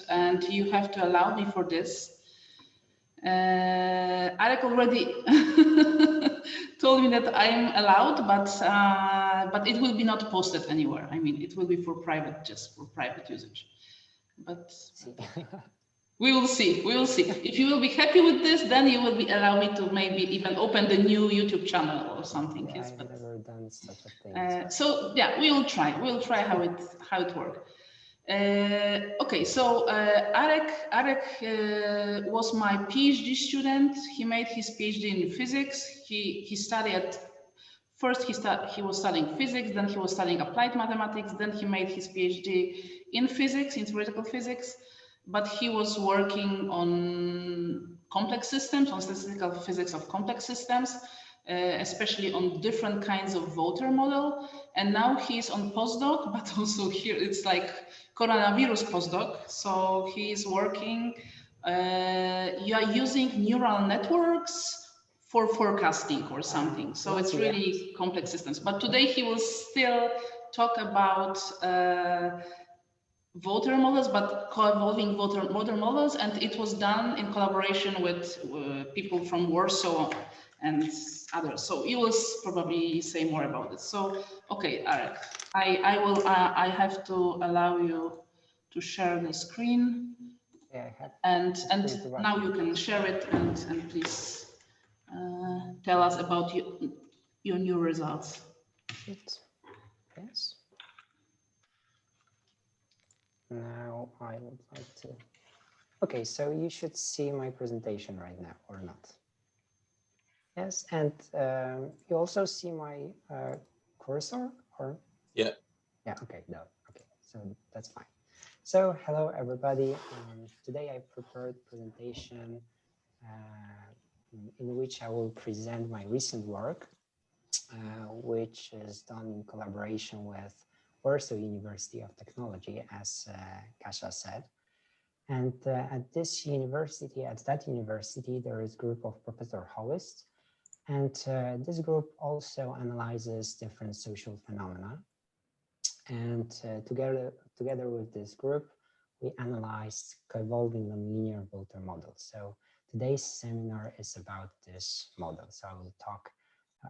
and you have to allow me for this. Arek already told me that I am allowed, but it will be not posted anywhere. I mean, it will be for private, just for private usage. But we will see. We will see. If you will be happy with this, then you will be allow me to maybe even open the new YouTube channel or something. Yeah, yes, I've never done such a thing. So yeah, we will try. We'll try how it works. Okay, so Arek was my PhD student. He made his PhD in physics. He studied first. He was studying physics. Then he was studying applied mathematics. Then he made his PhD in physics, in theoretical physics. But he was working on complex systems, on statistical physics of complex systems, especially on different kinds of voter model. And now he's on postdoc, but also here it's like coronavirus postdoc. So he is working, you are using neural networks for forecasting or something. So it's really complex systems. But today he will still talk about voter models, but coevolving voter models, and it was done in collaboration with people from Warsaw and others. So you will probably say more about it. So, okay, Arek, I have to allow you to share the screen. Yeah, I have. And now you can share it and please tell us about your new results. Yes. Now I would like to. Okay, so you should see my presentation right now, or not? Yes, and you also see my cursor, or? Yeah. Yeah. Okay. No. Okay. So that's fine. So hello everybody. Today I prepared a presentation in which I will present my recent work, which is done in collaboration with Warsaw University of Technology, as Kasia said. And at that university, there is a group of Professor Hollists, and this group also analyzes different social phenomena. And together with this group, we analyzed coevolving nonlinear voter models. So today's seminar is about this model. So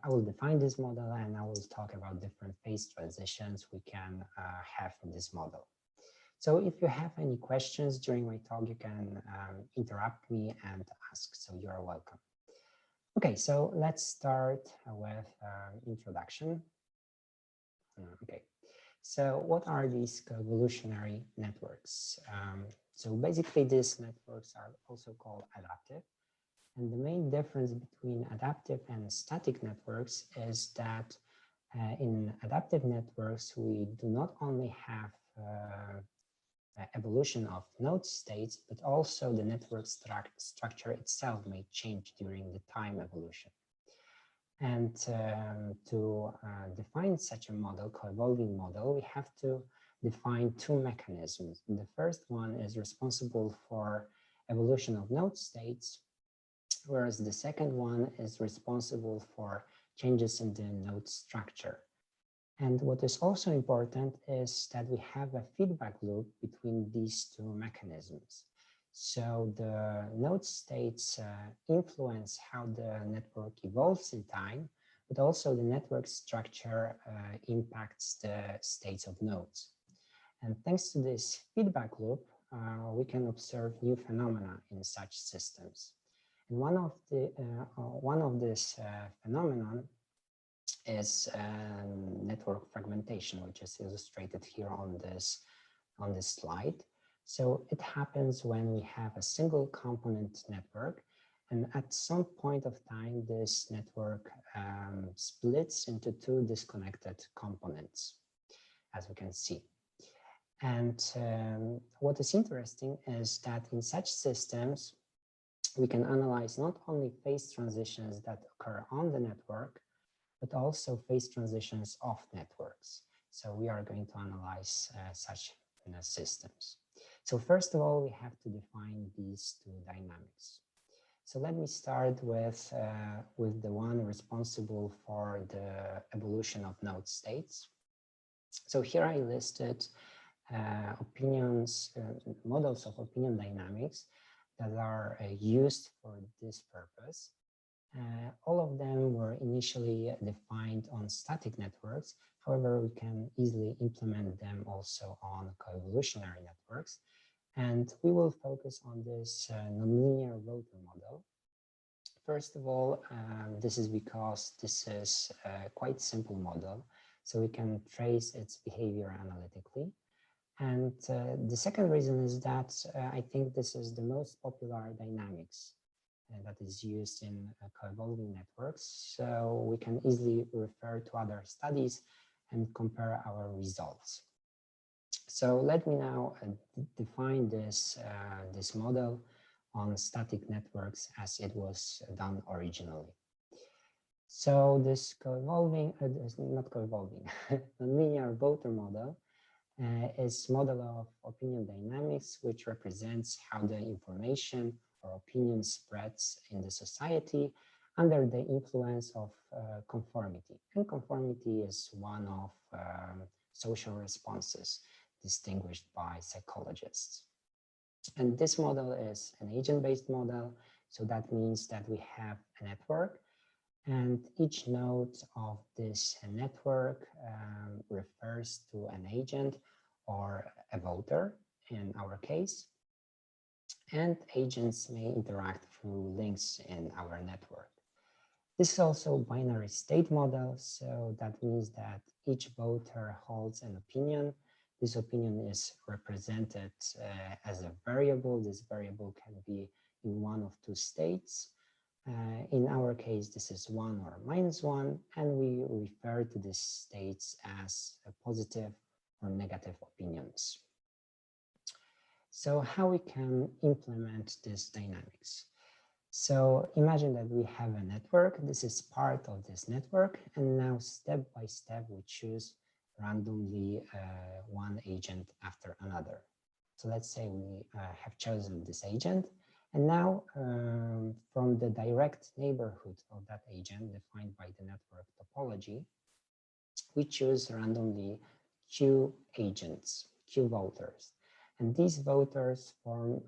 I will define this model, and I will talk about different phase transitions we can have in this model. So if you have any questions during my talk, you can interrupt me and ask, so you're welcome. Okay, so let's start with introduction. Okay, so what are these convolutionary networks? So basically these networks are also called adaptive. And the main difference between adaptive and static networks is that in adaptive networks, we do not only have evolution of node states, but also the network structure itself may change during the time evolution. And to define such a model, coevolving model, we have to define two mechanisms. The first one is responsible for evolution of node states, whereas the second one is responsible for changes in the node structure. And what is also important is that we have a feedback loop between these two mechanisms. So the node states influence how the network evolves in time, but also the network structure impacts the states of nodes. And thanks to this feedback loop, we can observe new phenomena in such systems. And one of this phenomenon is network fragmentation, which is illustrated here on this slide. So it happens when we have a single component network, and at some point of time, this network splits into two disconnected components, as we can see. And what is interesting is that in such systems, we can analyze not only phase transitions that occur on the network, but also phase transitions off networks. So we are going to analyze such systems. So first of all, we have to define these two dynamics. So let me start with the one responsible for the evolution of node states. So here I listed models of opinion dynamics that are used for this purpose. All of them were initially defined on static networks. However, we can easily implement them also on coevolutionary networks. And we will focus on this nonlinear voter model. First of all, this is because this is a quite simple model, so we can trace its behavior analytically. And the second reason is that I think this is the most popular dynamics that is used in coevolving networks. So we can easily refer to other studies and compare our results. So let me now define this, this model on static networks as it was done originally. So this coevolving, not coevolving, nonlinear voter model is model of opinion dynamics, which represents how the information or opinion spreads in the society under the influence of conformity. And conformity is one of social responses distinguished by psychologists. And this model is an agent-based model. So that means that we have a network, and each node of this network refers to an agent or a voter in our case. And agents may interact through links in our network. This is also a binary state model, so that means that each voter holds an opinion. This opinion is represented as a variable. This variable can be in one of two states. In our case, this is 1 or -1, and we refer to these states as positive or negative opinions. So how we can implement this dynamics? So imagine that we have a network. This is part of this network, and now step by step we choose randomly one agent after another. So let's say we have chosen this agent, and now from the direct neighborhood of that agent defined by the network topology, we choose randomly Q agents, Q voters. And these voters form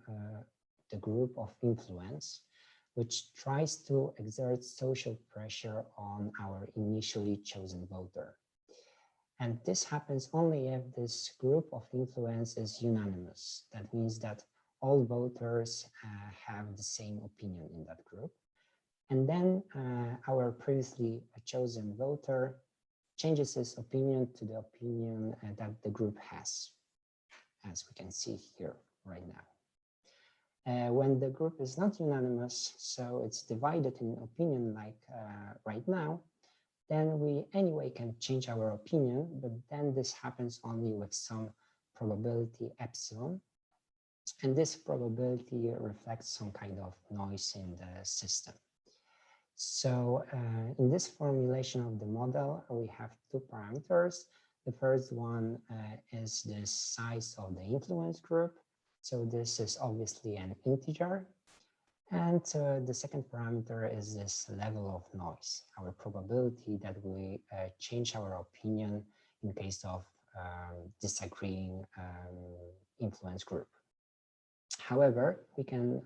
the group of influence, which tries to exert social pressure on our initially chosen voter. And this happens only if this group of influence is unanimous. That means that all voters have the same opinion in that group. And then our previously chosen voter changes his opinion to the opinion that the group has, as we can see here right now. When the group is not unanimous, so it's divided in opinion like right now, then we anyway can change our opinion, but then this happens only with some probability epsilon. And this probability reflects some kind of noise in the system. So in this formulation of the model, we have two parameters. The first one is the size of the influence group. So this is obviously an integer. And the second parameter is this level of noise, our probability that we change our opinion in case of disagreeing influence group. However, we can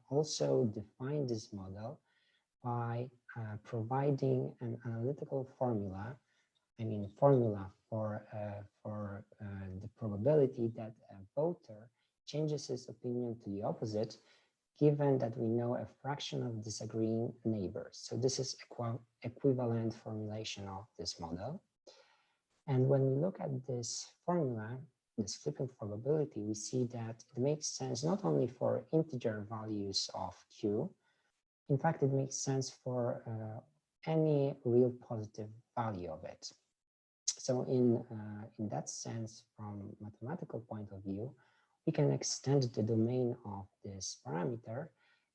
also define this model by providing an analytical formula, for the probability that a voter changes his opinion to the opposite, given that we know a fraction of disagreeing neighbors. So this is equivalent formulation of this model. And when we look at this formula, this flipping probability, we see that it makes sense not only for integer values of Q, in fact, it makes sense for any real positive value of it. So in that sense, from mathematical point of view, we can extend the domain of this parameter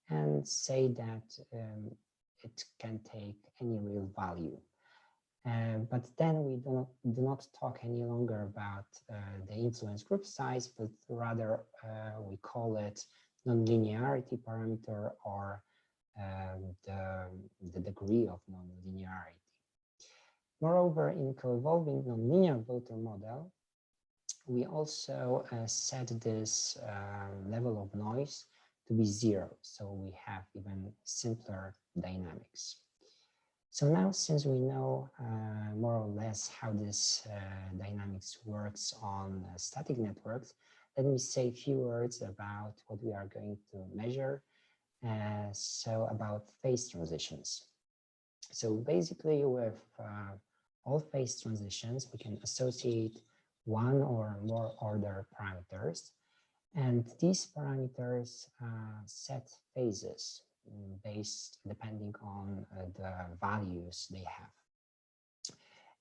and say that it can take any real value. But then we do not talk any longer about the influence group size, but rather we call it nonlinearity parameter, or the degree of nonlinearity. Moreover, in coevolving nonlinear voter model, we also set this level of noise to be 0. So we have even simpler dynamics. So now, since we know more or less how this dynamics works on static networks, let me say a few words about what we are going to measure. So about phase transitions. So basically with all phase transitions, we can associate one or more order parameters. And these parameters set phases depending on the values they have.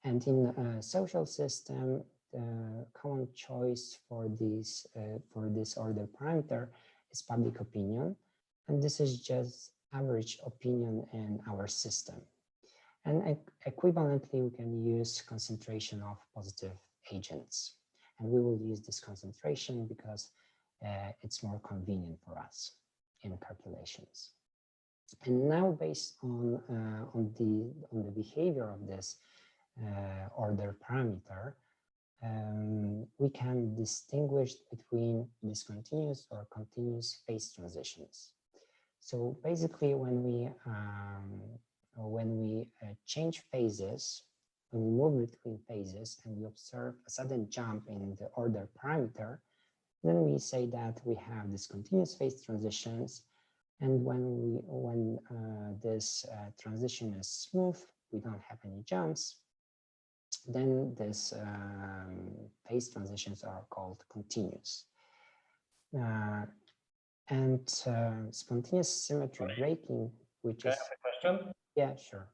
And in a social system, the common choice for this order parameter is public opinion. And this is just average opinion in our system. And equivalently, we can use concentration of positive agents. And we will use this concentration because it's more convenient for us in calculations. And now, based on the behavior of this order parameter, we can distinguish between discontinuous or continuous phase transitions. So basically, when we change phases, when we move between phases and we observe a sudden jump in the order parameter, then we say that we have discontinuous phase transitions. And when this transition is smooth, we don't have any jumps, then this phase transitions are called continuous. And spontaneous symmetry breaking, which is... Can I have a question? Yeah, sure.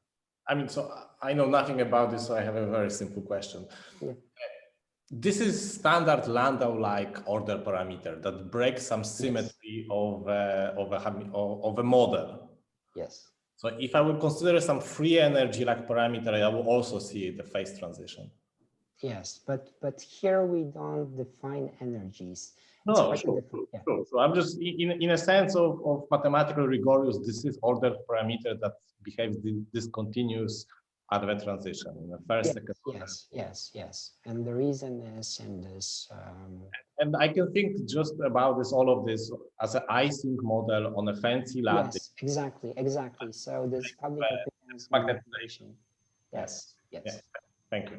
I mean, so I know nothing about this, so I have a very simple question. Yeah. This is standard Landau-like order parameter that breaks some symmetry of a model. Yes. So if I would consider some free energy like parameter, I will also see the phase transition. Yes, but here we don't define energies. No, sure. So I'm just in a sense of mathematical rigorous, this is order parameter that behaves discontinuous at the transition in the first, second. Yes. And the reason is in this. And I can think just about all of this as an icing model on a fancy lattice. Yes, exactly. So this public opinion is magnetization. Yes. Thank you.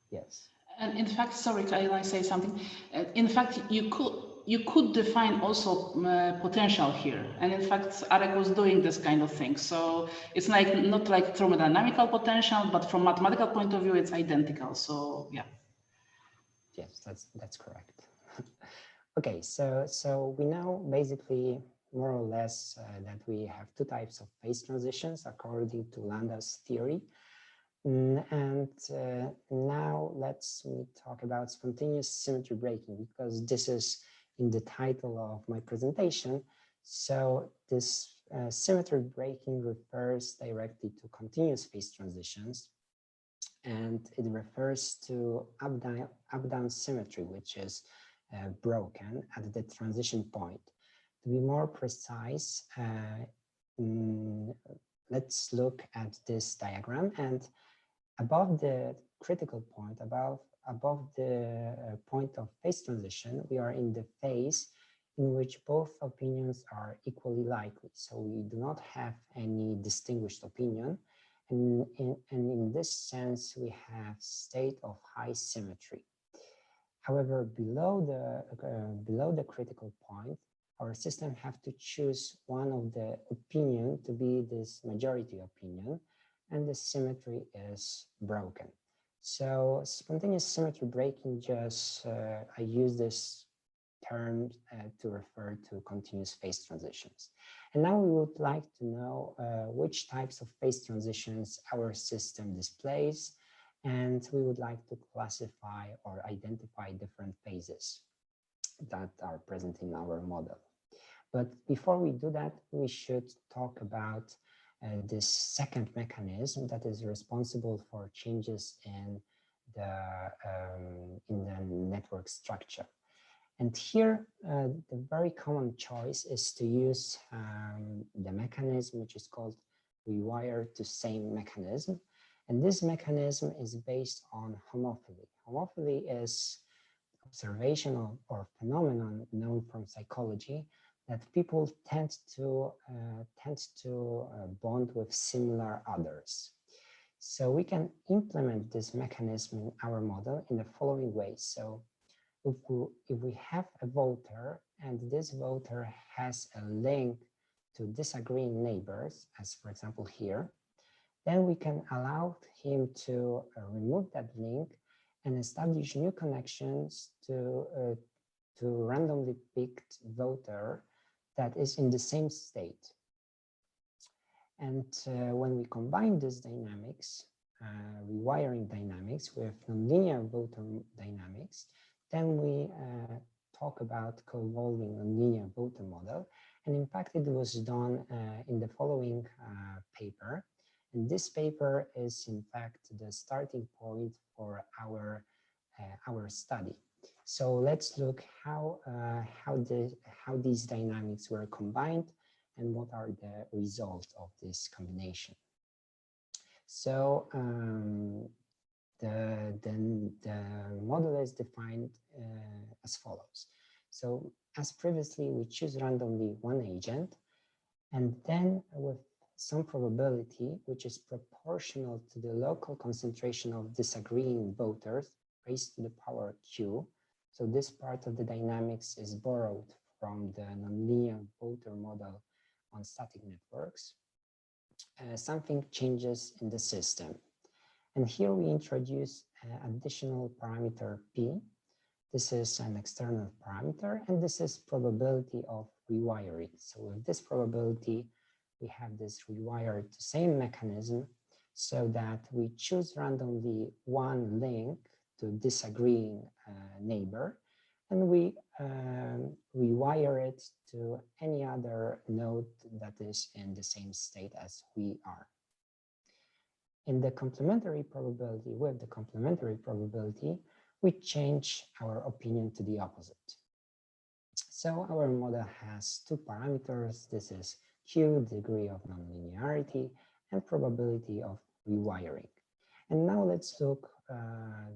Yes. And in fact, sorry, can I say something? In fact, you could define also potential here. And in fact, Arek was doing this kind of thing. So it's like not like thermodynamical potential, but from mathematical point of view, it's identical. So yeah. Yes, that's correct. Okay, so we know basically more or less that we have two types of phase transitions according to Landau's theory. And now let's talk about spontaneous symmetry breaking, because this is in the title of my presentation. So this symmetry breaking refers directly to continuous phase transitions, and it refers to up-down symmetry, which is broken at the transition point. To be more precise, let's look at this diagram, and above the critical point, above the point of phase transition, we are in the phase in which both opinions are equally likely. So we do not have any distinguished opinion. And in this sense, we have state of high symmetry. However, below the critical point, our system have to choose one of the opinion to be this majority opinion, and the symmetry is broken. So spontaneous symmetry breaking, just I use this term to refer to continuous phase transitions. And now we would like to know which types of phase transitions our system displays, and we would like to classify or identify different phases that are present in our model. But before we do that, we should talk about this second mechanism that is responsible for changes in the network structure. And here, the very common choice is to use the mechanism which is called rewire to same mechanism. And this mechanism is based on homophily. Homophily is observation or phenomenon known from psychology that people tend to bond with similar others. So we can implement this mechanism in our model in the following way. So if we have a voter and this voter has a link to disagreeing neighbors, as for example here, then we can allow him to remove that link and establish new connections to randomly picked voter that is in the same state. And when we combine this dynamics, rewiring dynamics with nonlinear voter dynamics, then we talk about coevolving nonlinear voter model. And in fact, it was done in the following paper. And this paper is in fact the starting point for our study. So let's look how these dynamics were combined and what are the results of this combination. So the model is defined as follows. So as previously, we choose randomly one agent, and then with some probability, which is proportional to the local concentration of disagreeing voters raised to the power q. So this part of the dynamics is borrowed from the nonlinear voter model on static networks. Something changes in the system. And here we introduce additional parameter p. This is an external parameter, and this is probability of rewiring. So with this probability, we have this rewired same mechanism so that we choose randomly one link to disagreeing neighbor, and we rewire it to any other node that is in the same state as we are. In the complementary probability, with the complementary probability, we change our opinion to the opposite. So our model has two parameters. This is Q, degree of nonlinearity, and probability of rewiring. And now let's look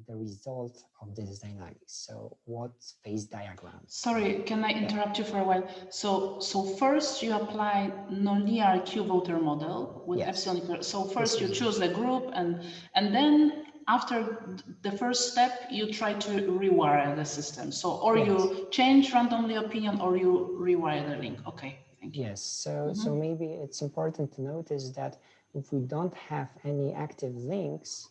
the result of this dynamics. So what phase diagram? Sorry, can I interrupt you for a while? So first you apply nonlinear Q voter model with epsilon equal. So first you choose a group, and then after the first step you try to rewire the system. So or you change randomly opinion or you rewire the link. Okay, thank you. Yes. So maybe it's important to notice that if we don't have any active links,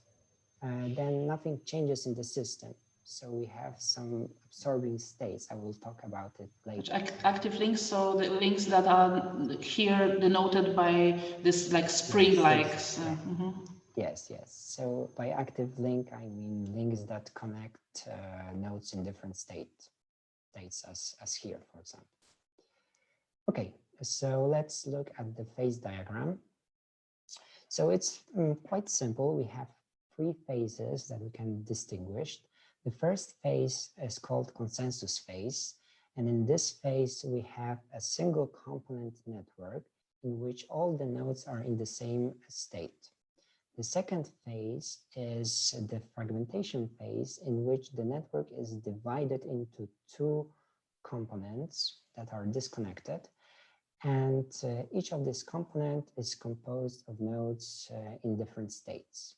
then nothing changes in the system. So we have some absorbing states. I will talk about it later. Active links, so the links that are here denoted by this like spring-like. Yes, yes. So by active link, I mean links that connect nodes in different states as here, for example. Okay, so let's look at the phase diagram. So it's quite simple. We have three phases that we can distinguish. The first phase is called consensus phase. And in this phase, we have a single component network in which all the nodes are in the same state. The second phase is the fragmentation phase, in which the network is divided into two components that are disconnected. And each of these components is composed of nodes in different states.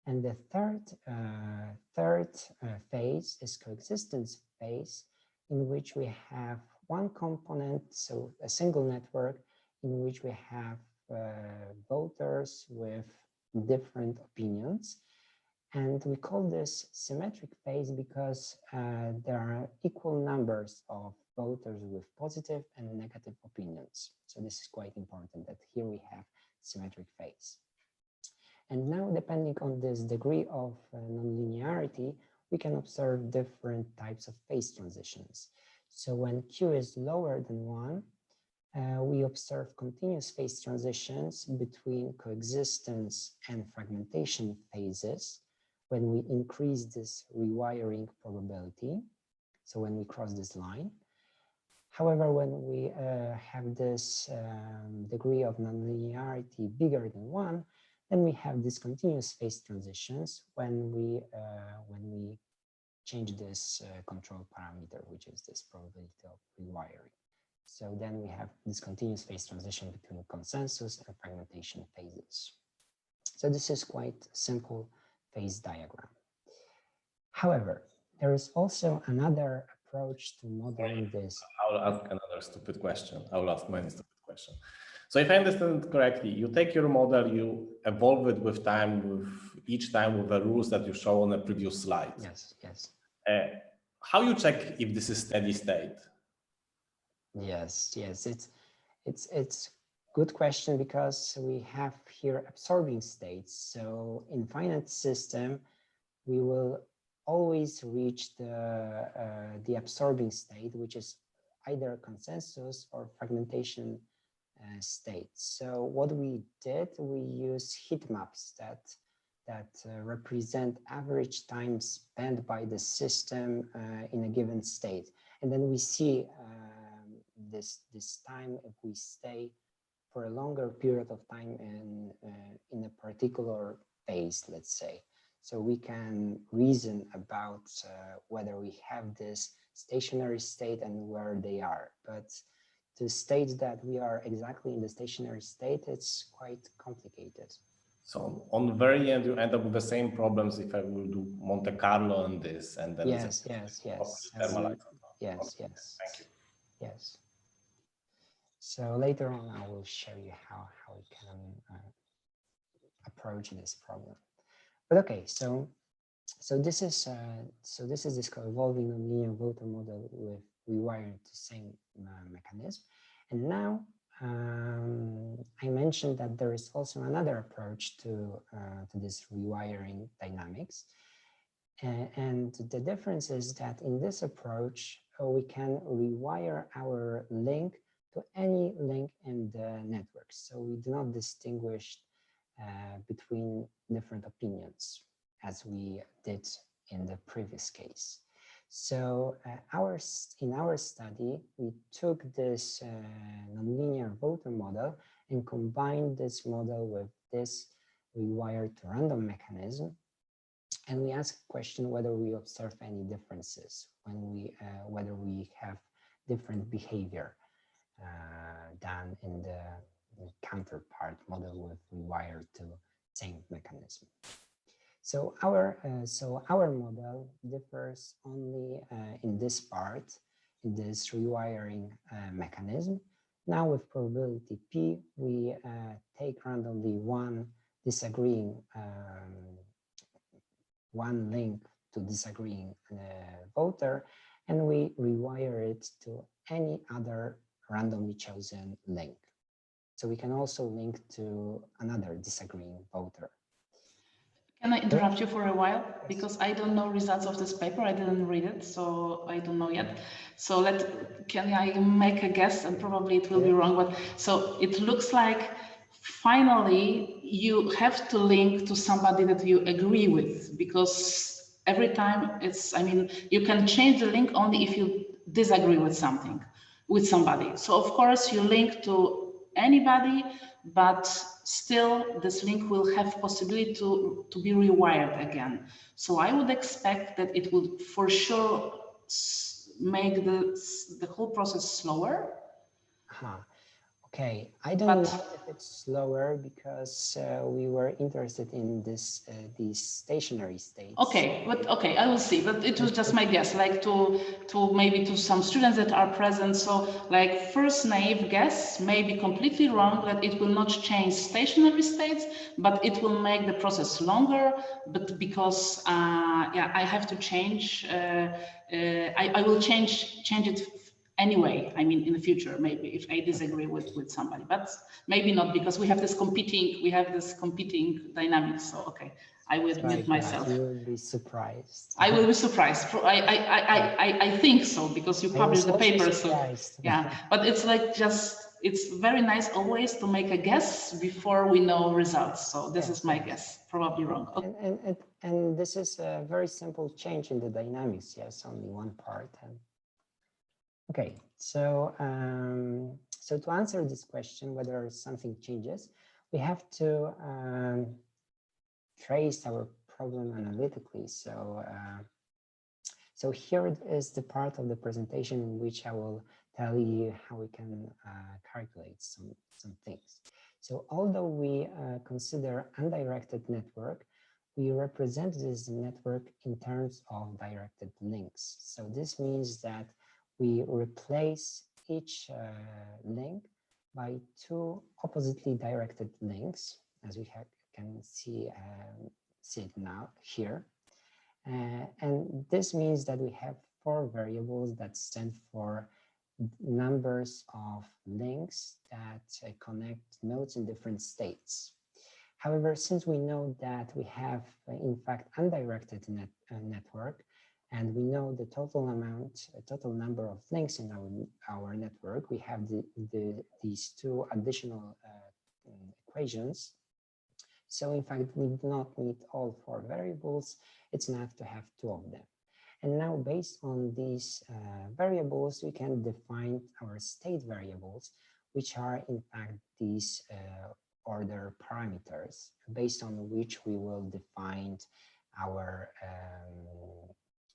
And the third phase is coexistence phase, in which we have one component, so a single network, in which we have voters with different opinions. And we call this symmetric phase because there are equal numbers of voters with positive and negative opinions. So this is quite important that here we have symmetric phase. And now, depending on this degree of nonlinearity, we can observe different types of phase transitions. So when Q is lower than 1, we observe continuous phase transitions between coexistence and fragmentation phases when we increase this rewiring probability, so when we cross this line. However, when we have this degree of nonlinearity bigger than 1, then we have discontinuous phase transitions when we change this control parameter, which is this probability of rewiring. So then we have discontinuous phase transition between consensus and fragmentation phases. So this is quite simple phase diagram. However, there is also another approach to modeling this. I will ask another stupid question. I will ask many stupid questions. So if I understand it correctly, you take your model, you evolve it with time, with each time with the rules that you show on the previous slide. Yes, yes. How you check if this is steady state? Yes, yes. It's good question, because we have here absorbing states. So in finite system, we will always reach the absorbing state, which is either consensus or fragmentation state. So what we did, we use heat maps that represent average time spent by the system in a given state, and then we see this time if we stay for a longer period of time in a particular phase, let's say. So we can reason about whether we have this stationary state and where they are. But to state that we are exactly in the stationary state, it's quite complicated. So on the very end, you end up with the same problems if I will do Monte Carlo on this, and then yes. Yes. Yes. Thank you. Yes. So later on, I will show you how we can approach this problem. But okay, so this is this coevolving nonlinear voter model with rewiring to same mechanism. And now I mentioned that there is also another approach to this rewiring dynamics. And the difference is that in this approach, we can rewire our link to any link in the network. So we do not distinguish between different opinions, as we did in the previous case. So in our study, we took this nonlinear voter model and combined this model with this rewired to random mechanism. And we asked the question whether we observe any differences when whether we have different behavior than in the counterpart model with rewired to same mechanism. So our model differs only in this part, in this rewiring mechanism. Now with probability P, we take randomly one link to disagreeing voter, and we rewire it to any other randomly chosen link. So we can also link to another disagreeing voter. Can I interrupt you for a while? Because I don't know results of this paper. I didn't read it, so I don't know yet. So can I make a guess? And probably it will be wrong, but so it looks like finally you have to link to somebody that you agree with, because every time you can change the link only if you disagree with somebody. So of course you link to anybody, but still this link will have possibility to be rewired again. So I would expect that it would for sure make the whole process slower. Okay, I don't know if it's slower, because we were interested in these stationary states. Okay, I will see. But it was just my guess, like to maybe to some students that are present. So like first naive guess may be completely wrong, that it will not change stationary states, but it will make the process longer. But because I have to change, I will change it. Anyway, in the future, maybe if I disagree with somebody, but maybe not, because we have this competing dynamics. So okay, I will admit myself. You will be surprised. I will be surprised. I think so, because you published the paper. So yeah, but it's like it's very nice always to make a guess before we know results. So this is my guess, probably wrong. Okay. And this is a very simple change in the dynamics. Yes, only one part. Okay, so to answer this question, whether something changes, we have to trace our problem analytically. So So here is the part of the presentation in which I will tell you how we can calculate some things. So although we consider undirected network, we represent this network in terms of directed links. So this means that we replace each link by two oppositely directed links, as we can see it now here. And this means that we have four variables that stand for numbers of links that connect nodes in different states. However, since we know that we have, in fact, undirected network, and we know the total number of links in our network, we have these two additional equations. So in fact, we do not need all four variables. It's enough to have two of them. And now, based on these variables, we can define our state variables, which are in fact these order parameters, based on which we will define our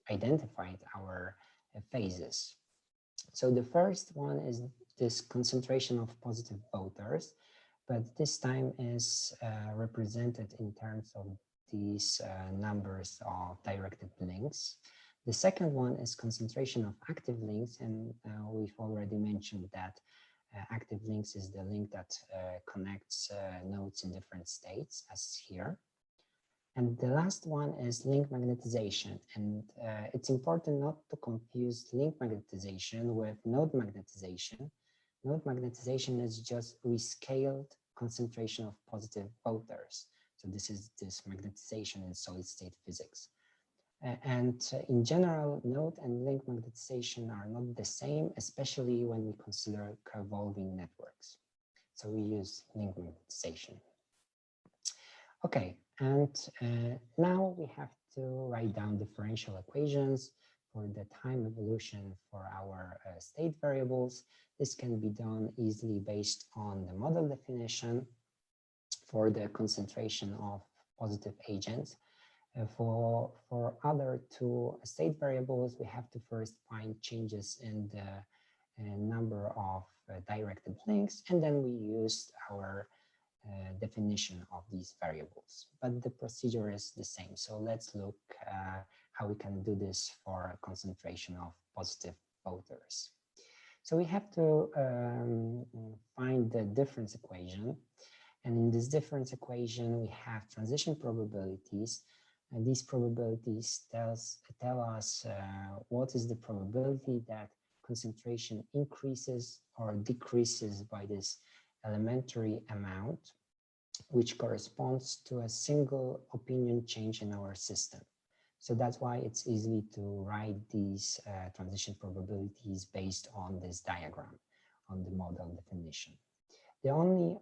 identified our phases. So the first one is this concentration of positive voters, but this time is represented in terms of these numbers of directed links. The second one is concentration of active links, and we've already mentioned that active links is the link that connects nodes in different states, as here. And the last one is link magnetization, and it's important not to confuse link magnetization with node magnetization. Node magnetization is just rescaled concentration of positive voters. So this is this magnetization in solid state physics. And in general, node and link magnetization are not the same, especially when we consider coevolving networks. So we use link magnetization. Okay, and now we have to write down differential equations for the time evolution for our state variables. This can be done easily based on the model definition for the concentration of positive agents. For other two state variables, we have to first find changes in the number of directed links, and then we use our definition of these variables. But the procedure is the same. So let's look how we can do this for a concentration of positive voters. So we have to find the difference equation. And in this difference equation, we have transition probabilities. And these probabilities tell us what is the probability that concentration increases or decreases by this elementary amount, which corresponds to a single opinion change in our system. So that's why it's easy to write these transition probabilities based on this diagram, on the model definition. The only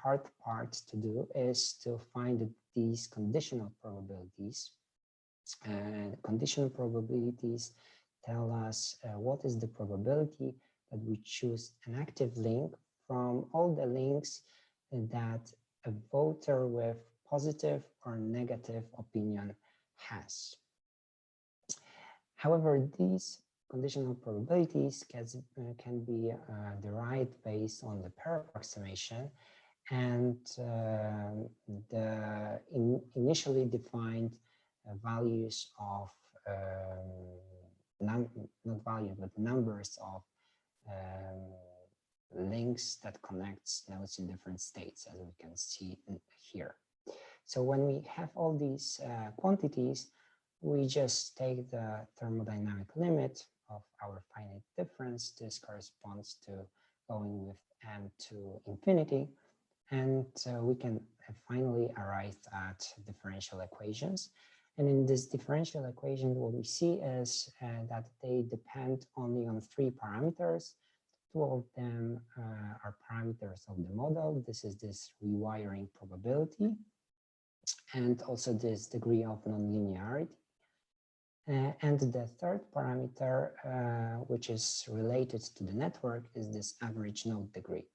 hard part to do is to find these conditional probabilities. Conditional probabilities tell us what is the probability that we choose an active link from all the links that a voter with positive or negative opinion has. However, these conditional probabilities can be derived based on the pair approximation and the initially defined values of not values, but numbers of links that connects nodes in different states, as we can see here. So when we have all these quantities, we just take the thermodynamic limit of our finite difference. This corresponds to going with n to infinity, and we can finally arrive at differential equations. And in this differential equation, what we see is that they depend only on three parameters. Two of them are parameters of the model. This is this rewiring probability, and also this degree of nonlinearity. And the third parameter, which is related to the network, is this average node degree.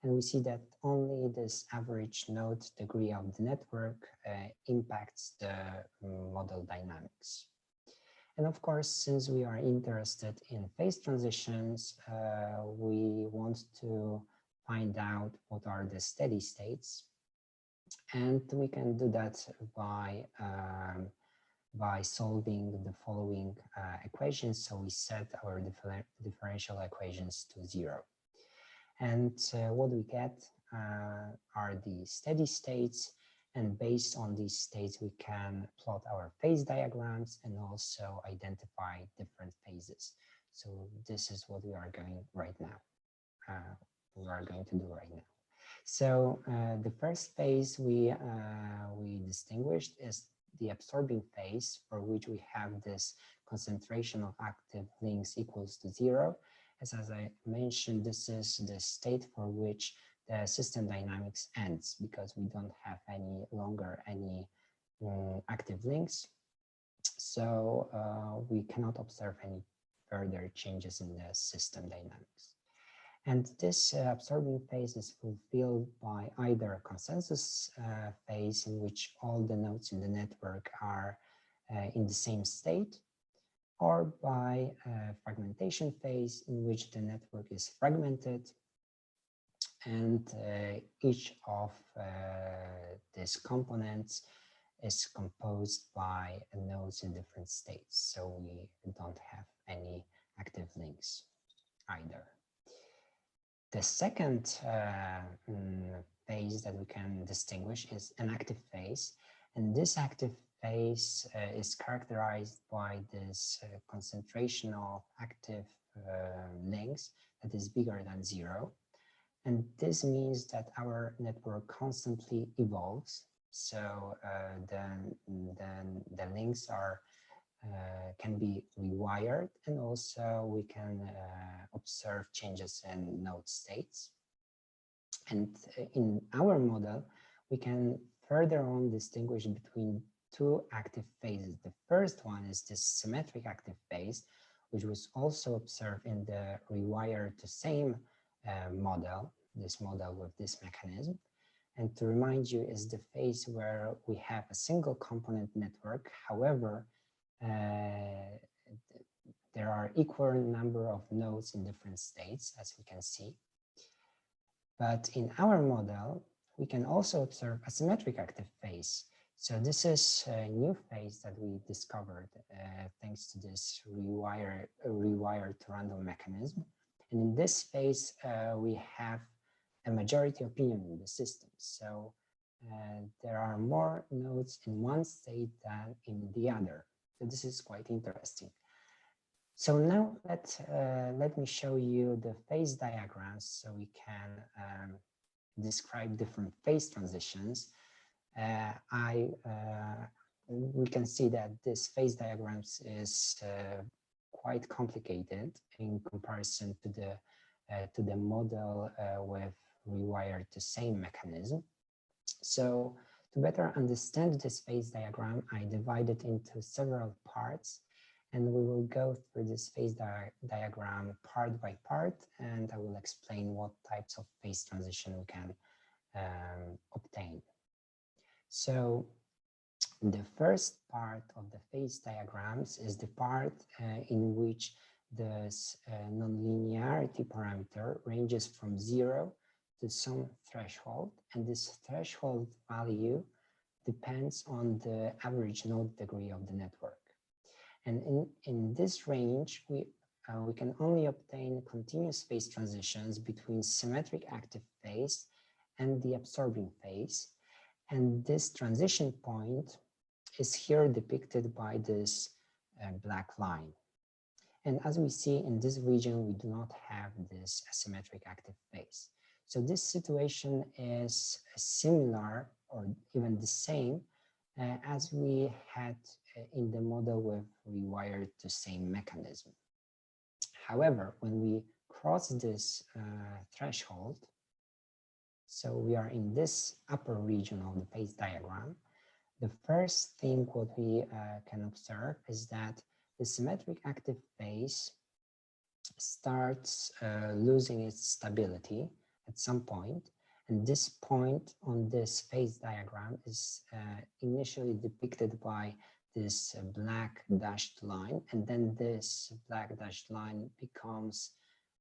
And we see that only this average node degree of the network impacts the model dynamics. And of course, since we are interested in phase transitions, we want to find out what are the steady states. And we can do that by solving the following equations. So we set our differential equations to 0. And what we get are the steady states. And based on these states, we can plot our phase diagrams and also identify different phases. So this is what we are going right now. So the first phase we distinguished is the absorbing phase, for which we have this concentration of active links equals to 0. As I mentioned, this is the state for which the system dynamics ends, because we don't have any longer any active links. So we cannot observe any further changes in the system dynamics. And this absorbing phase is fulfilled by either a consensus phase, in which all the nodes in the network are in the same state, or by a fragmentation phase, in which the network is fragmented and each of these components is composed by nodes in different states. So we don't have any active links either. The second phase that we can distinguish is an active phase. And this active phase is characterized by this concentration of active links that is bigger than 0. And this means that our network constantly evolves. So the links are can be rewired, and also we can observe changes in node states. And in our model, we can further on distinguish between two active phases. The first one is this symmetric active phase, which was also observed in the rewired to same model, this model with this mechanism. And to remind you, is the phase where we have a single component network. However, there are equal number of nodes in different states, as we can see. But in our model, we can also observe a symmetric active phase. So this is a new phase that we discovered thanks to this rewired to random mechanism. And in this phase, we have a majority opinion in the system. So there are more nodes in one state than in the other. So this is quite interesting. So now let me show you the phase diagrams so we can describe different phase transitions. We can see that this phase diagrams is quite complicated in comparison to the model with rewired to same mechanism. So to better understand this phase diagram, I divide it into several parts, and we will go through this phase diagram part by part, and I will explain what types of phase transition we can obtain. So the first part of the phase diagrams is the part in which the nonlinearity parameter ranges from 0 to some threshold, and this threshold value depends on the average node degree of the network. And in this range, we can only obtain continuous phase transitions between symmetric active phase and the absorbing phase. And this transition point is here depicted by this black line. And as we see in this region, we do not have this asymmetric active phase. So this situation is similar or even the same as we had in the model with rewired to same mechanism. However, when we cross this threshold, so we are in this upper region of the phase diagram, the first thing what we can observe is that the symmetric active phase starts losing its stability at some point, and this point on this phase diagram is initially depicted by this black dashed line, and then this black dashed line becomes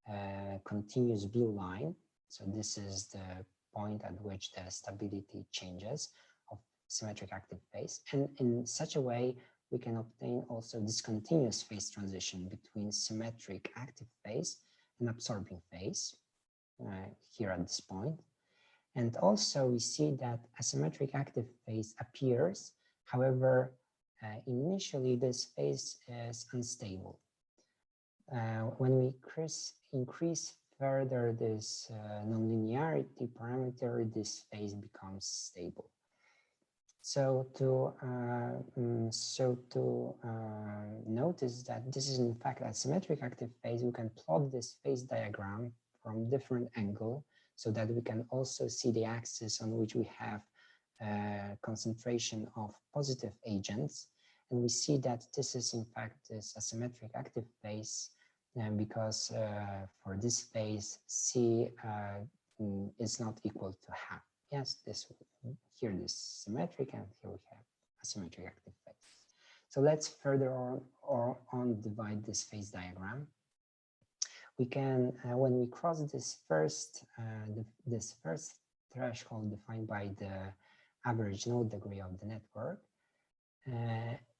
a continuous blue line. So this is the point at which the stability changes of symmetric active phase. And in such a way, we can obtain also discontinuous phase transition between symmetric active phase and absorbing phase here at this point. And also we see that asymmetric active phase appears. However, initially this phase is unstable. When we increase further this nonlinearity parameter, this phase becomes stable. So to notice that this is in fact a symmetric active phase, we can plot this phase diagram from different angle so that we can also see the axis on which we have concentration of positive agents. And we see that this is in fact this asymmetric active phase, because for this phase, C is not equal to half. Yes, here this symmetric, and here we have asymmetric active phase. So let's further on divide this phase diagram. We can, when we cross this first threshold defined by the average node degree of the network,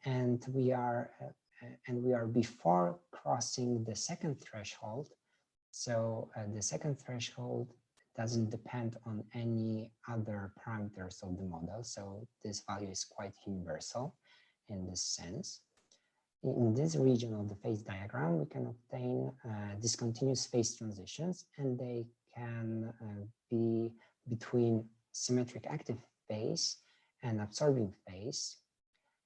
and we are before crossing the second threshold. So the second threshold doesn't depend on any other parameters of the model. So this value is quite universal in this sense. In this region of the phase diagram, we can obtain discontinuous phase transitions, and they can be between symmetric active phase and absorbing phase.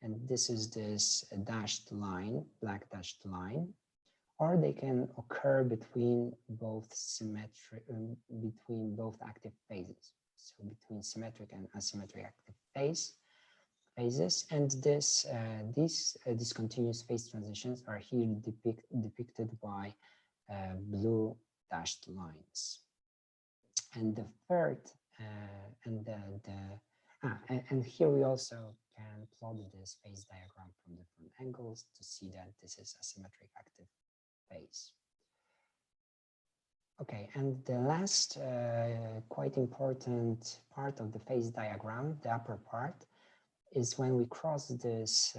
And this is this dashed line, black dashed line, or they can occur between both active phases, so between symmetric and asymmetric active phases. And these discontinuous phase transitions are here depicted by blue dashed lines. And the third, and here we also can plot this phase diagram from different angles to see that this is a symmetric active phase. Okay, and the last quite important part of the phase diagram, the upper part, is when we cross this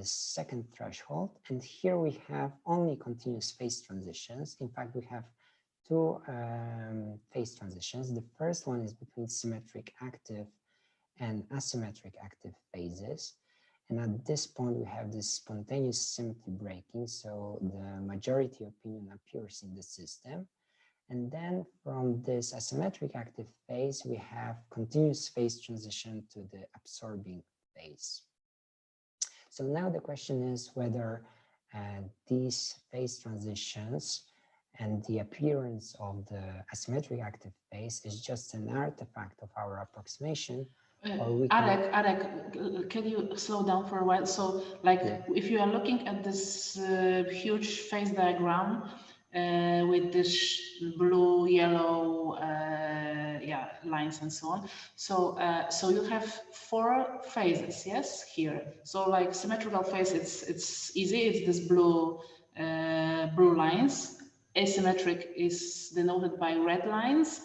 second threshold, and here we have only continuous phase transitions. In fact, we have two phase transitions. The first one is between symmetric active and asymmetric active phases. And at this point, we have this spontaneous symmetry breaking. So the majority opinion appears in the system. And then from this asymmetric active phase, we have continuous phase transition to the absorbing phase. So now the question is whether these phase transitions and the appearance of the asymmetric active phase is just an artifact of our approximation. Arek, can you slow down for a while? So, like, if you are looking at this huge phase diagram with this blue, yellow, lines and so on. So, so you have 4 phases, yes, here. So, like symmetrical phase, it's easy. It's this blue, blue lines. Asymmetric is denoted by red lines.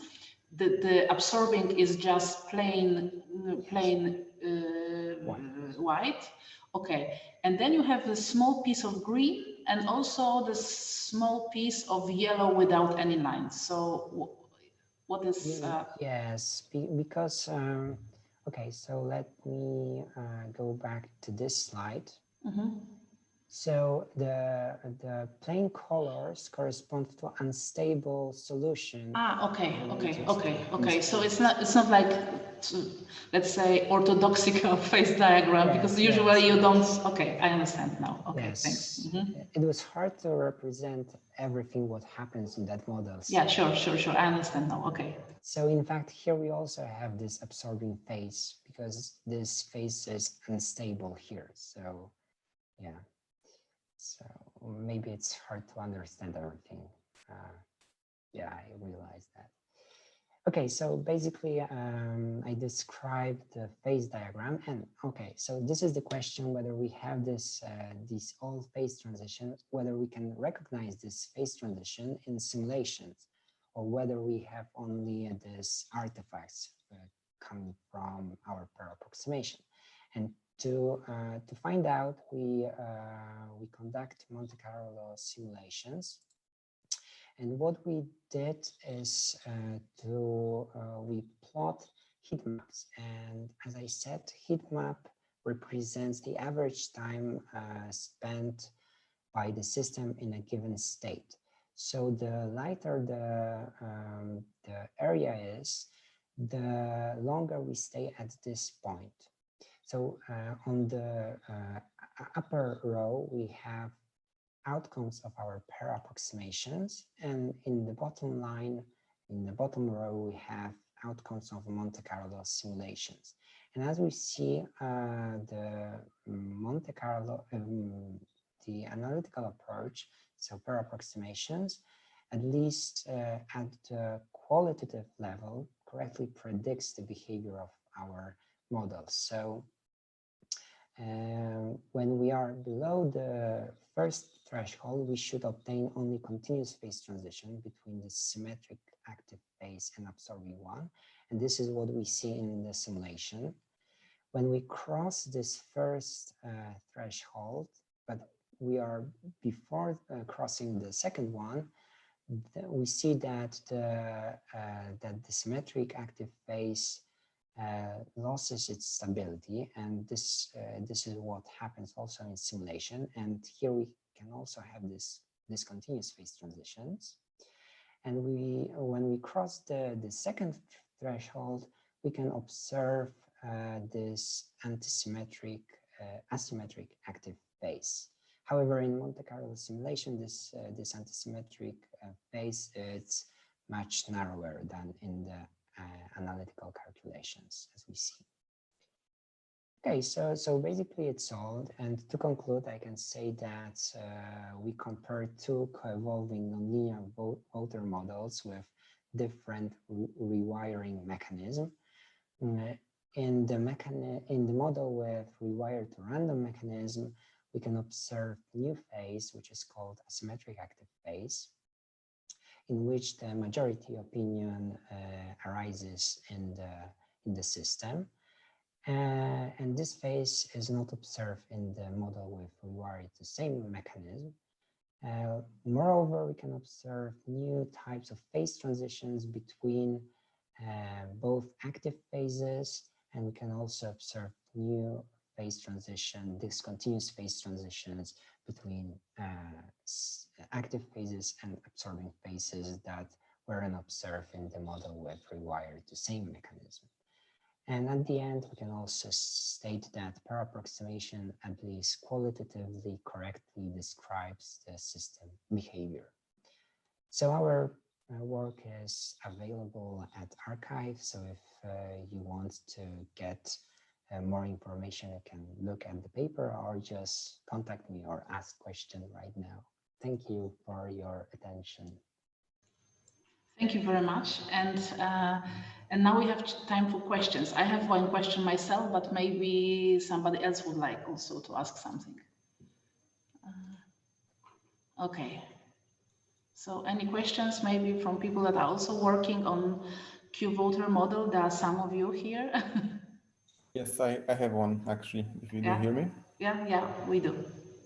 The absorbing is just plain white. Okay, and then you have the small piece of green and also the small piece of yellow without any lines. So what is yes, because okay, so let me go back to this slide. So the plain colors correspond to unstable solution. Okay. So it's not like, let's say, orthodoxical phase diagram, because usually you don't. Okay, I understand now. Okay, thanks. It was hard to represent everything what happens in that model. So. Yeah, sure. I understand now. Okay. So in fact, here we also have this absorbing phase because this phase is unstable here. So yeah. So maybe it's hard to understand everything. Yeah, I realize that. Okay, so basically I described the phase diagram, and okay, so this is the question whether we have this these all phase transitions, whether we can recognize this phase transition in simulations, or whether we have only these artifacts coming from our pair approximation. And to find out, we conduct Monte Carlo simulations. And what we did is we plot heat maps. And as I said, heat map represents the average time spent by the system in a given state. So the lighter the area is, the longer we stay at this point. So on the upper row, we have outcomes of our pair approximations, and in the bottom line, in the bottom row, we have outcomes of Monte Carlo simulations. And as we see, the Monte Carlo, the analytical approach, so pair approximations, at least at the qualitative level, correctly predicts the behavior of our models. So when we are below the first threshold, we should obtain only continuous phase transition between the symmetric active phase and absorbing one. And this is what we see in the simulation. When we cross this first threshold, but we are before crossing the second one, we see that the symmetric active phase loses its stability, and this is what happens also in simulation. And here we can also have this discontinuous phase transitions. And when we cross the second threshold, we can observe this antisymmetric asymmetric active phase. However, in Monte Carlo simulation, this antisymmetric phase is much narrower than in the analytical calculations, as we see. Okay, so basically it's solved. And to conclude, I can say that we compared two coevolving nonlinear voter models with different rewiring mechanism. In the model with rewired to random mechanism, we can observe new phase, which is called asymmetric active phase, in which the majority opinion arises in the system. And this phase is not observed in the model with rewired to same mechanism. Moreover, we can observe new types of phase transitions between both active phases, and we can also observe new phase transition, discontinuous phase transitions between active phases and absorbing phases that weren't observed in the model with rewired to same mechanism. And at the end, we can also state that pair approximation at least qualitatively correctly describes the system behavior. So our work is available at Archive. So if you want to get more information, you can look at the paper or just contact me or ask question right now. Thank you for your attention. Thank you very much. And now we have time for questions. I have one question myself, but maybe somebody else would like also to ask something. Okay. So any questions maybe from people that are also working on Q-voter model? There are some of you here. Yes, I have one actually, if you do hear me. Yeah, we do.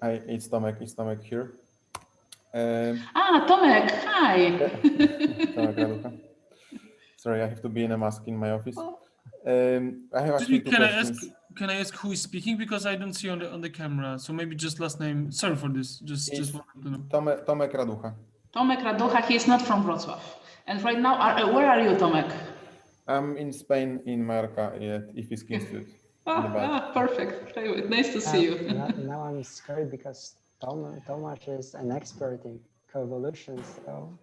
Hi, it's Tomek here. Tomek, hi. Tomek Raducha. Sorry, I have to be in a mask in my office. I have actually two questions. Can I ask who is speaking? Because I don't see on the camera. So maybe just last name. Sorry for this. Just wanted to know. Tomek Raducha. Tomek Raducha, he is not from Wrocław. And right now, where are you, Tomek? I'm in Spain, in Mallorca, at IFISC Institute. Perfect. Nice to see you. Now I'm scared because Tomasz is an expert in coevolution, so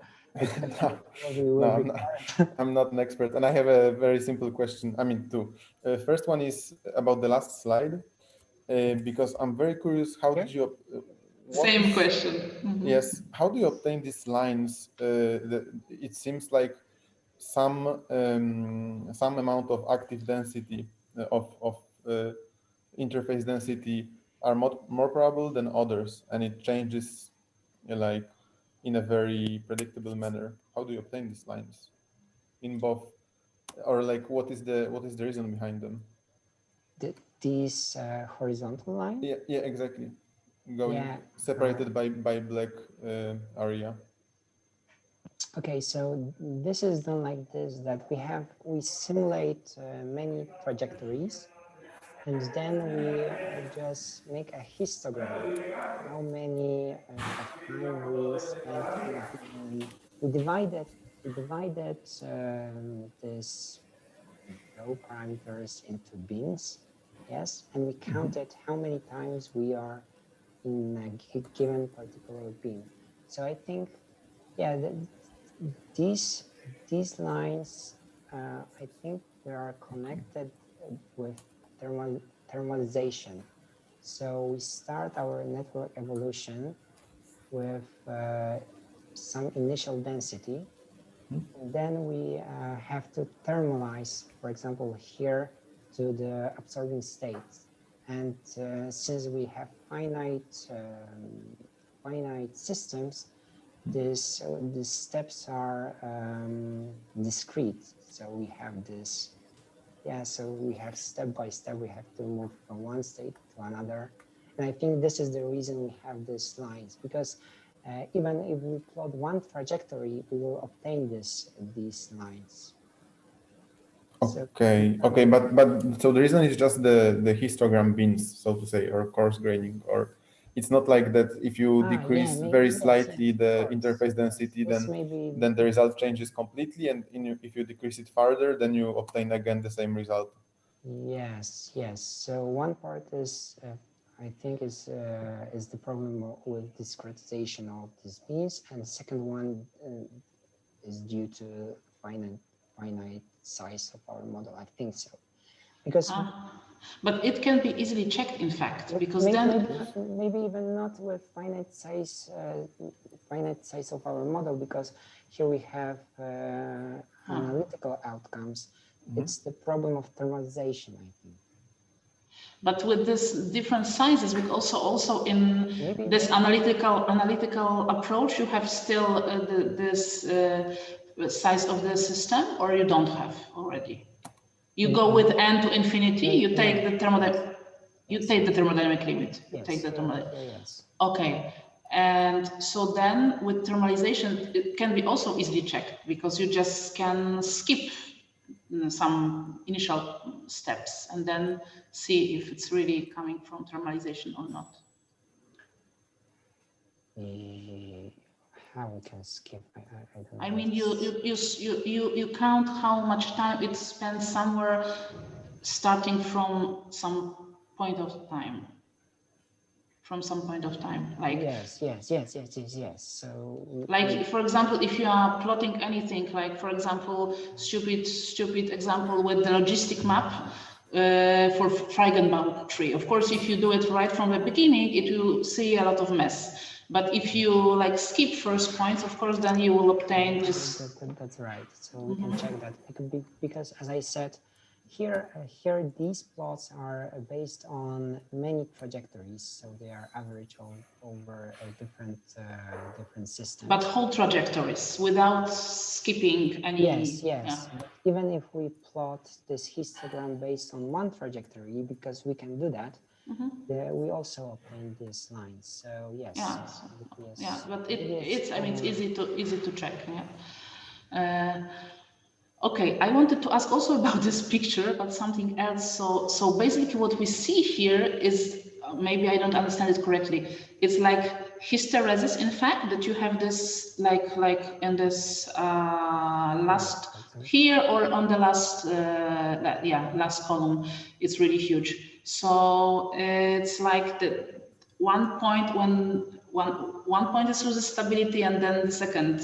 I'm not an expert, and I have a very simple question. I mean, two. First one is about the last slide, because I'm very curious. How did you? Same question. Yes. How do you obtain these lines? It seems like some amount of active density of interface density are more probable than others, and it changes like in a very predictable manner. How do you obtain these lines in both, or like what is the reason behind them? These horizontal lines? Yeah, exactly. Going separated by black area. Okay, so this is done like this, that we simulate many trajectories, and then we just make a histogram. How many of time we spent we divided this row parameters into bins, yes, and we counted how many times we are in a given particular bin. So I think, yeah, these lines, I think they are connected with thermalization. So we start our network evolution with some initial density, and then we have to thermalize, for example, here to the absorbing states. And since we have finite systems, these steps are discrete. So we have this, so we have step by step, we have to move from one state to another. And I think this is the reason we have these lines, because even if we plot one trajectory, we will obtain these lines. Okay, so, okay, but so the reason is just the histogram bins, so to say, or coarse graining, or it's not like that if you decrease very slightly the interface density, then the result changes completely, and if you decrease it further, then you obtain again the same result. Yes. So one part is I think is the problem with discretization of these bins, and the second one is due to finite size of our model. I think so, because but it can be easily checked, in fact, because maybe even not with finite size of our model, because here we have analytical outcomes. It's the problem of thermalization, I think. But with this different sizes, we also in this analytical approach, you have still this size of the system, or you don't have already. You go with n to infinity. You take the thermodynamic. You take the thermodynamic limit. You take the thermodynamic. Yes. Okay. And so then with thermalization, it can be also easily checked, because you just can skip some initial steps and then see if it's really coming from thermalization or not. How we can skip? I don't know. I mean, you count how much time it spends somewhere, starting from some point of time. From some point of time, like yes. So, like for example, if you are plotting anything, like for example, stupid example with the logistic map for Freigenbaum-tree. Of course, if you do it right from the beginning, it will see a lot of mess. But if you like skip first points, of course, then you will obtain this. That's right. So we can check that, because as I said, here these plots are based on many trajectories, so they are averaged over a different systems. But whole trajectories without skipping any. Yes. Yeah. But even if we plot this histogram based on one trajectory, because we can do that, we also obtain these lines. So yes. Yeah, but it's I mean it's easy to check. Yeah. Okay, I wanted to ask also about this picture, but something else. So basically what we see here is, maybe I don't understand it correctly. It's like hysteresis, in fact, that you have this like in this last here, or on the last last column. It's really huge. So it's like the one point when one point is through the stability, and then the second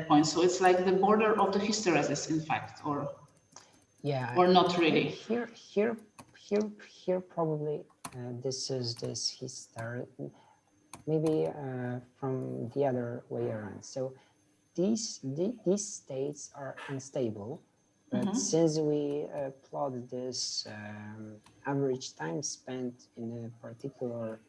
point. So it's like the border of the hysteresis, in fact, or not really. Here probably this is this hysteresis, maybe from the other way around. So these states are unstable, but Mhm. since we plot this average time spent in a particular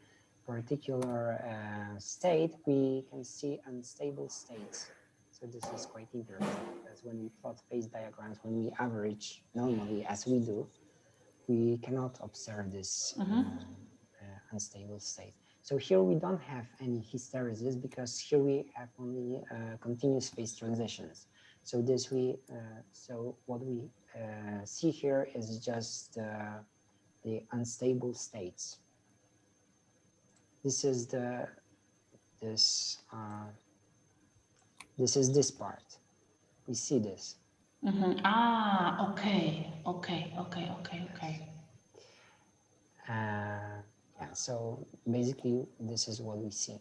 state, we can see unstable states. So this is quite interesting, because when we plot phase diagrams, when we average normally as we do, we cannot observe this unstable state. So here we don't have any hysteresis, because here we have only continuous phase transitions. So this so what we see here is just the unstable states. This is this part. We see this. Mhm. Ah, okay. Yeah, so basically this is what we see.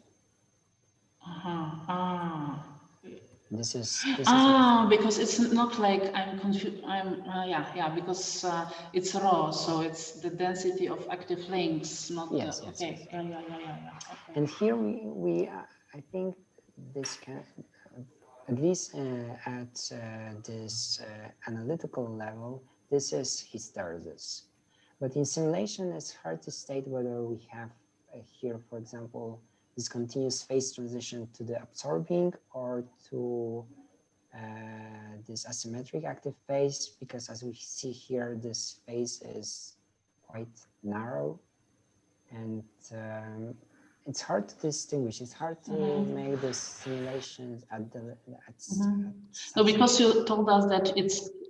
This is Because it's not like I'm confused. Because it's raw, so it's the density of active links, not yes, the, yes, okay. yes. Okay. And here we I think this can, at least at this analytical level, this is hysteresis. But in simulation, it's hard to state whether we have here, for example, this continuous phase transition to the absorbing or to this asymmetric active phase, because as we see here, this phase is quite narrow, and it's hard to distinguish. It's hard to make the simulations at the No, because you told us that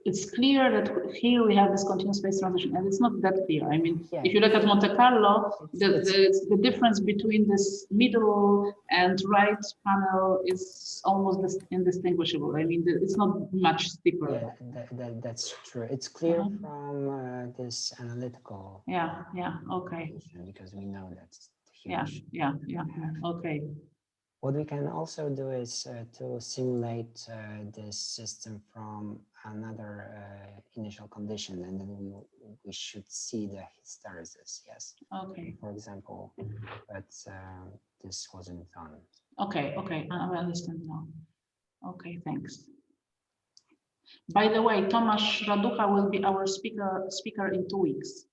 it's clear that here we have this continuous phase transition, and it's not that clear. I mean, yeah, if you look at Monte Carlo, the difference between this middle and right panel is almost indistinguishable. I mean, it's not much steeper. Yeah, that's true. It's clear from this analytical. Yeah. Okay. Because we know that's huge. Yeah. Okay. What we can also do is to simulate this system from another initial condition, and then we should see the hysteresis. Yes. Okay. For example, but this wasn't done. Okay. I understand now. Okay, thanks. By the way, Tomasz Raducha will be our speaker in 2 weeks.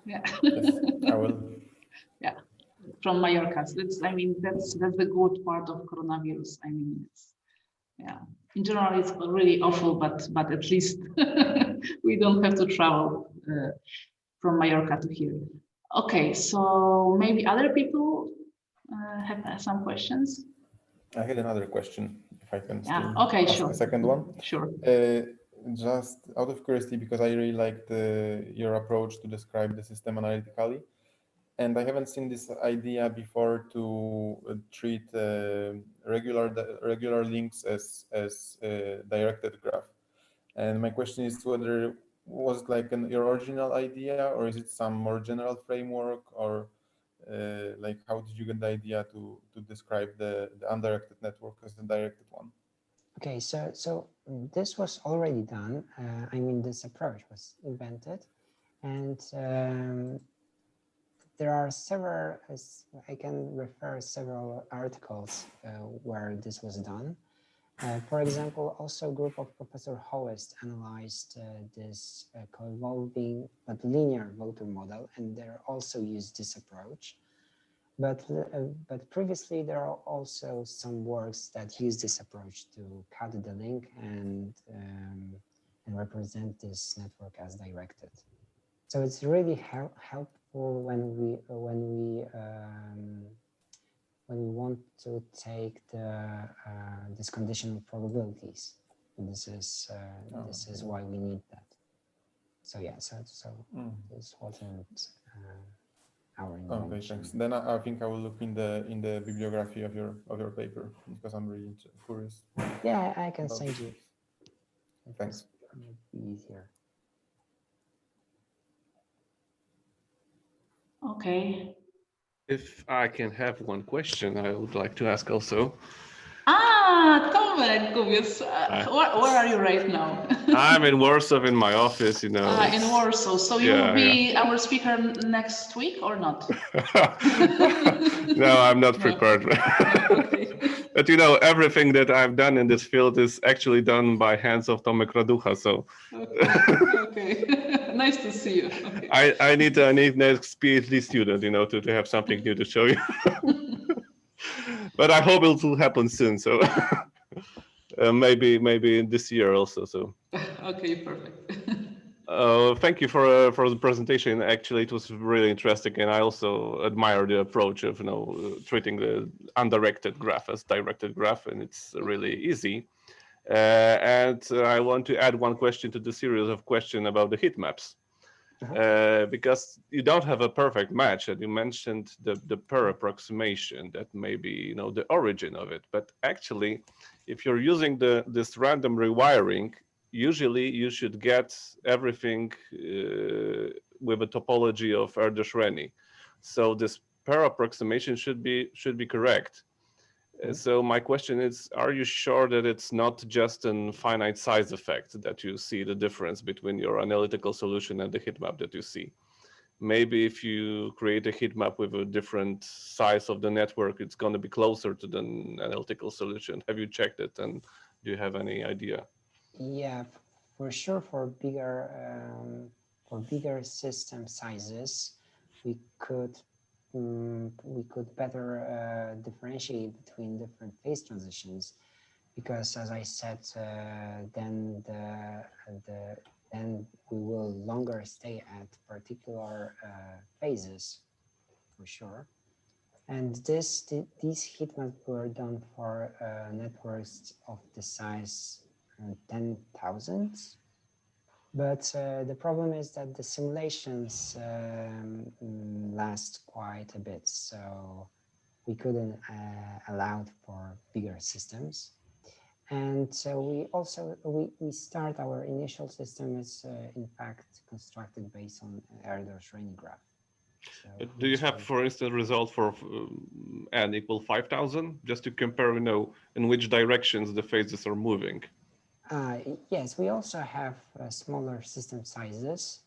Yeah. Yes, I will. Yeah. From Mallorca. So that's the good part of coronavirus. I mean, in general, it's really awful, but at least we don't have to travel from Mallorca to here. Okay, so maybe other people have some questions. I had another question, if I can still ask a second one. Sure. Just out of curiosity, because I really liked your approach to describe the system analytically. And I haven't seen this idea before to treat regular links as directed graph. And my question is whether was like your original idea, or is it some more general framework, or like how did you get the idea to describe the undirected network as the directed one? Okay, so this was already done. I mean, this approach was invented, and there are several, I can refer several articles where this was done. For example, also a group of Professor Hoest analyzed this coevolving but linear voter model, and they also used this approach. But previously there are also some works that use this approach to cut the link and represent this network as directed. So it's really helpful when we want to take the this conditional probabilities. And this is why we need that. So yeah, so this wasn't our invention. Okay, thanks. Then I think I will look in the bibliography of your paper, because I'm really curious. Yeah, I can send you. Thanks. It might be easier. Okay. If I can have one question, I would like to ask also. Tomek, powiedz, where are you right now? I'm in Warsaw in my office, you know. In Warsaw. So you will be our speaker next week or not? No, I'm not prepared. Okay. But you know, everything that I've done in this field is actually done by hands of Tomek Raducha. So Okay. Nice to see you. Okay. I need next PhD student, you know, to have something new to show you. But I hope it will happen soon. So maybe this year also. So okay, perfect. thank you for the presentation. Actually, it was really interesting, and I also admire the approach of treating the undirected graph as directed graph, and it's really easy. And I want to add one question to the series of questions about the heat maps. Because you don't have a perfect match, and you mentioned the pair approximation that may be the origin of it. But actually, if you're using this random rewiring, usually you should get everything with a topology of Erdős-Renyi. So this pair approximation should be correct. So my question is, are you sure that it's not just a finite size effect that you see the difference between your analytical solution and the heat map that you see? Maybe if you create a heat map with a different size of the network, it's going to be closer to the analytical solution. Have you checked it, and do you have any idea? Yeah, for sure. For bigger system sizes, we could better differentiate between different phase transitions, because, as I said, then we will longer stay at particular phases, for sure. And these heat maps were done for networks of the size 10,000. But the problem is that the simulations last quite a bit, so we couldn't allow for bigger systems. And so we start our initial system is in fact constructed based on Erdős-Renyi graph. So do you have, for instance, result for n equal 5,000, just to compare, in which directions the phases are moving? Yes, we also have smaller system sizes,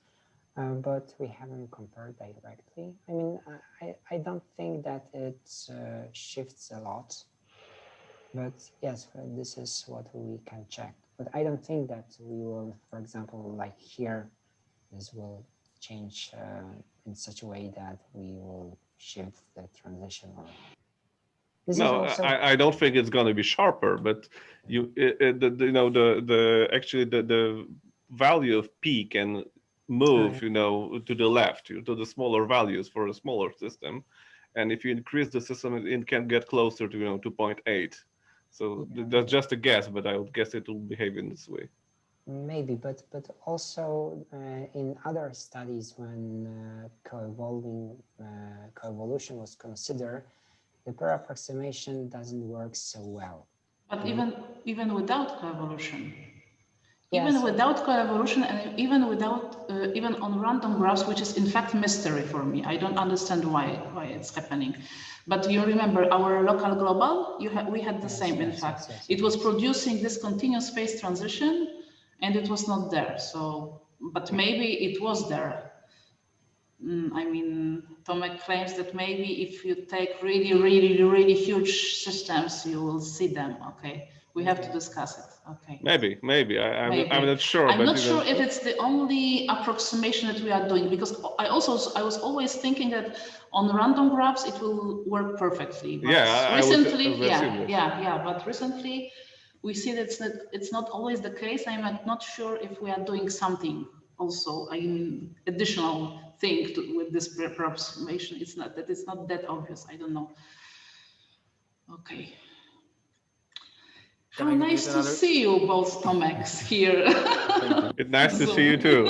but we haven't compared directly. I mean, I don't think that it shifts a lot, but yes, this is what we can check. But I don't think that we will, for example, like here, this will change in such a way that we will shift the transition. No, I don't think it's going to be sharper, but actually the value of P can move, to the left, to the smaller values for a smaller system, and if you increase the system, it can get closer to 2.8. So that's just a guess, but I would guess it will behave in this way. Maybe, but also in other studies, when coevolution was considered, the pair approximation doesn't work so well. But even without coevolution, yes, even without coevolution, and even without even on random graphs, which is in fact mystery for me. I don't understand why it's happening. But you remember our local global? We had the same. In fact, it was producing this continuous phase transition, and it was not there. So, but maybe it was there. I mean, Tomek claims that maybe if you take really huge systems, you will see them. Okay, we have to discuss it. Okay. Maybe. I'm not sure. I'm not sure if it's the only approximation that we are doing, because I was always thinking that on random graphs it will work perfectly. But recently, but recently we see that it's not always the case. I'm not sure if we are doing something also, I mean, additional thing with this approximation. It's not that obvious. I don't know. Okay. How nice to see you both, Tomeks, here. It's nice to see you too.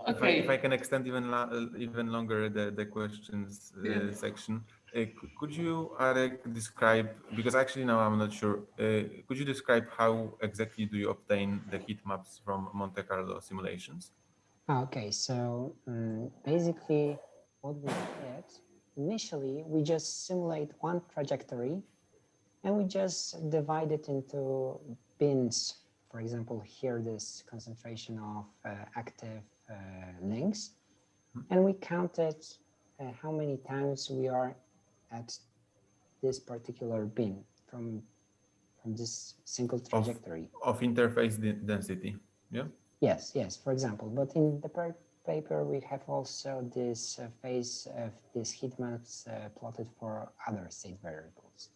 Okay. If I can extend even longer the questions section, could you, Arek, describe, because actually now I'm not sure, could you describe how exactly do you obtain the heat maps from Monte Carlo simulations? Okay, so basically what we did, initially we just simulate one trajectory, and we just divide it into bins. For example, here this concentration of active links, and we counted how many times we are at this particular bin from this single trajectory of interface density. Yeah. Yes, for example, but in the paper we have also this phase of these heat maps plotted for other state variables.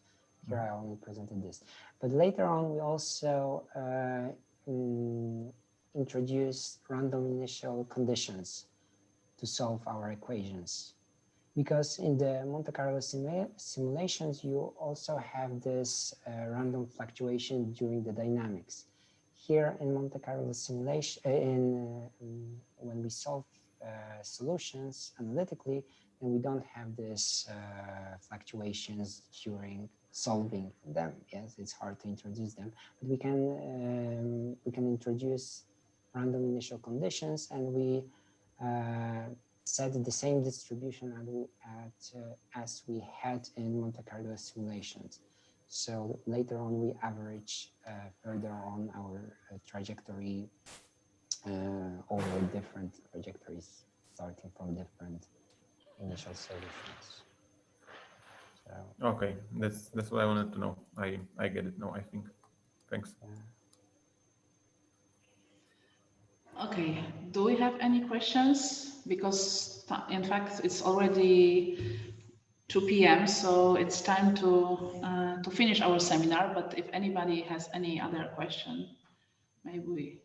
Here I only presented this, but later on we also introduced random initial conditions to solve our equations. Because in the Monte Carlo simulations, you also have this random fluctuation during the dynamics. Here in Monte Carlo simulation, when we solve solutions analytically, then we don't have this fluctuations during solving them. Yes, it's hard to introduce them, but we can introduce random initial conditions, and we set the same distribution as we had in Monte Carlo simulations. So later on, we average further on our trajectory over different trajectories, starting from different initial solutions. So, okay, that's what I wanted to know. I get it now, I think. Thanks. Okay, do we have any questions? Because in fact, it's already 2 p.m., so it's time to finish our seminar. But if anybody has any other question, maybe we...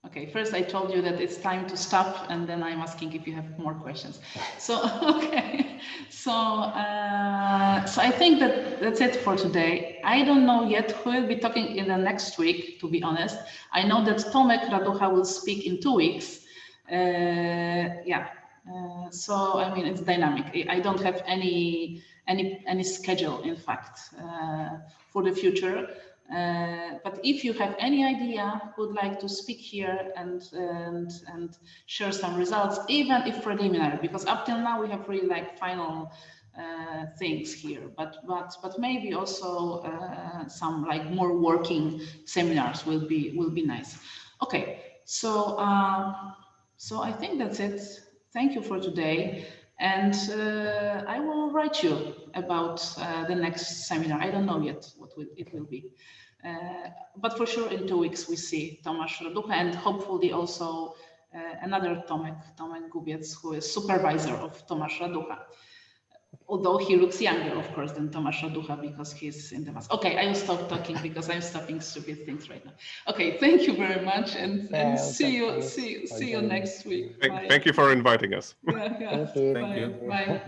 Okay, first I told you that it's time to stop, and then I'm asking if you have more questions. So, okay, so I think that's it for today. I don't know yet who will be talking in the next week, to be honest. I know that Tomek Raducha will speak in 2 weeks. So I mean, it's dynamic. I don't have any schedule, in fact, for the future. But if you have any idea, would like to speak here and share some results, even if preliminary, because up till now we have really like final things here, but maybe also some like more working seminars will be nice. Okay, so so I think that's it. Thank you for today. And I will write you about the next seminar. I don't know yet what it will be. But for sure in 2 weeks we see Tomasz Raducha, and hopefully also another Tomek Gubiec, who is supervisor of Tomasz Raducha. Although he looks younger, of course, than Tomasz Raducha because he's in the mask. Okay, I will stop talking because I'm stopping stupid things right now. Okay, thank you very much, and see you next week. Thank you for inviting us. Yeah. Thank you. Thank you. Bye.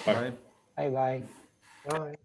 Bye. Bye. Bye.